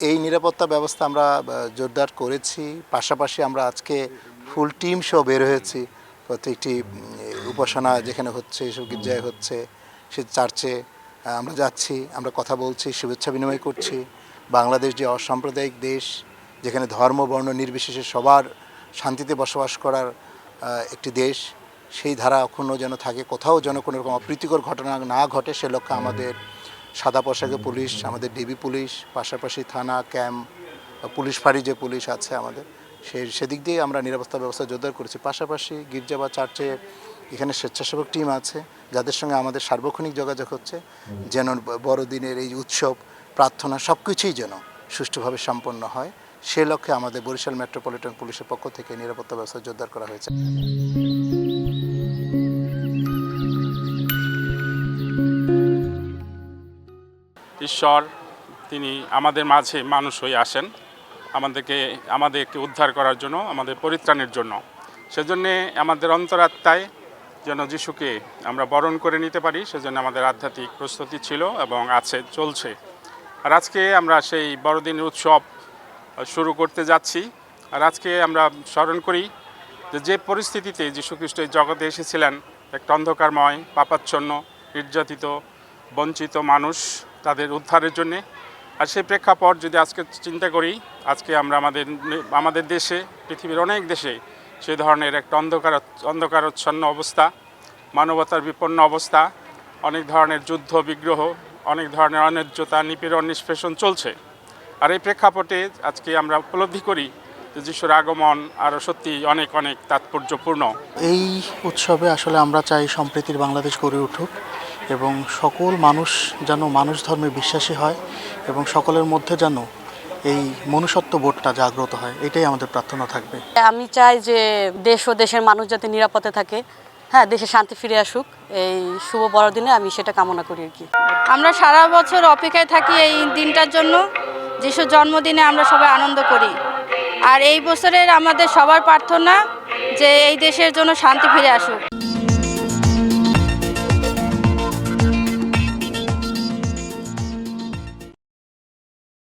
এই নিরাপত্তা ব্যবস্থা আমরা জোরদার করেছি। পাশাপাশি আমরা আজকে ফুল টিম সহ বের হয়েছি। প্রত্যেকটি উপাসনা যেখানে হচ্ছে, এসব গির্জায় হচ্ছে, সে চার্চে আমরা যাচ্ছি, আমরা কথা বলছি, শুভেচ্ছা বিনিময় করছি। বাংলাদেশ যে অসাম্প্রদায়িক দেশ, যেখানে ধর্ম বর্ণ নির্বিশেষে সবার শান্তিতে বসবাস করার একটি দেশ, সেই ধারা অক্ষুণ্ণ যেন থাকে, কোথাও যেন কোনো রকম অপ্রীতিকর ঘটনা না ঘটে, সে লক্ষ্যে আমাদের সাদা পোশাকে পুলিশ, আমাদের ডিবি পুলিশ, পাশাপাশি থানা ক্যাম্প, পুলিশ ফাঁড়ি যে পুলিশ আছে আমাদের, সেদিক দিয়ে আমরা নিরাপত্তা ব্যবস্থা জোরদার করেছি। পাশাপাশি গির্জা বা চার্চে এখানে স্বেচ্ছাসেবক টিম আছে, যাদের সঙ্গে আমাদের সার্বক্ষণিক যোগাযোগ হচ্ছে, যেন বড়দিনের এই উৎসব প্রার্থনা সব কিছুই যেন সুষ্ঠুভাবে সম্পন্ন হয়, সে লক্ষ্যে আমাদের বরিশাল মেট্রোপলিটন পুলিশের পক্ষ থেকে নিরাপত্তা ব্যবস্থা জোরদার করা হয়েছে। ঈশ্বর তিনি আমাদের মাঝে মানুষ হয়ে আসেন আমাদেরকে উদ্ধার করার জন্য, আমাদের পরিত্রাণের জন্য। সেজন্যে আমাদের অন্তরাত্মায় যেন যিশুকে আমরা বরণ করে নিতে পারি, সেজন্য আমাদের আধ্যাত্মিক প্রস্তুতি ছিল এবং আছে, চলছে। আর আজকে আমরা সেই বড়দিনের উৎসব শুরু করতে যাচ্ছি। আর আজকে আমরা স্মরণ করি যে পরিস্থিতিতে যীশু খ্রিস্ট এই জগতে এসেছিলেন, একটা অন্ধকারময়, পাপাচ্ছন্ন, নির্যাতিত, বঞ্চিত মানুষ, তাদের উদ্ধারের জন্যে। আর সেই প্রেক্ষাপট যদি আজকে চিন্তা করি, আজকে আমরা আমাদের দেশে, পৃথিবীর অনেক দেশে সেই ধরনের একটা অন্ধকারাচ্ছন্ন অবস্থা, মানবতার বিপন্ন অবস্থা, অনেক ধরনের যুদ্ধ বিগ্রহ, অনেক ধরনের অন্যায্যতা, নিপীড়ন, নিষ্পেষণ চলছে। আর এই প্রেক্ষাপটে আজকে আমরা উপলব্ধি করি যে যিশুর আগমন আরও সত্যি অনেক অনেক তাৎপর্যপূর্ণ। এই উৎসবে আসলে আমরা চাই সম্প্রীতির বাংলাদেশ গড়ে উঠুক এবং সকল মানুষ যেন মানুষ ধর্মে বিশ্বাসী হয় এবং সকলের মধ্যে যেন এই মনুষ্যত্ব বোধটা জাগ্রত হয়, এটাই আমাদের প্রার্থনা থাকবে। আমি চাই যে দেশ ও দেশের মানুষ যাতে নিরাপদে থাকে, হ্যাঁ, দেশে শান্তি ফিরে আসুক, এই শুভ বড়দিনে আমি সেটা কামনা করি আর কি। আমরা সারা বছর অপেক্ষায় থাকি এই দিনটার জন্য। যিশুর জন্মদিনে আমরা সবাই আনন্দ করি। আর এই বছরের আমাদের সবার প্রার্থনা যে এই দেশের জন্য শান্তি ফিরে আসুক।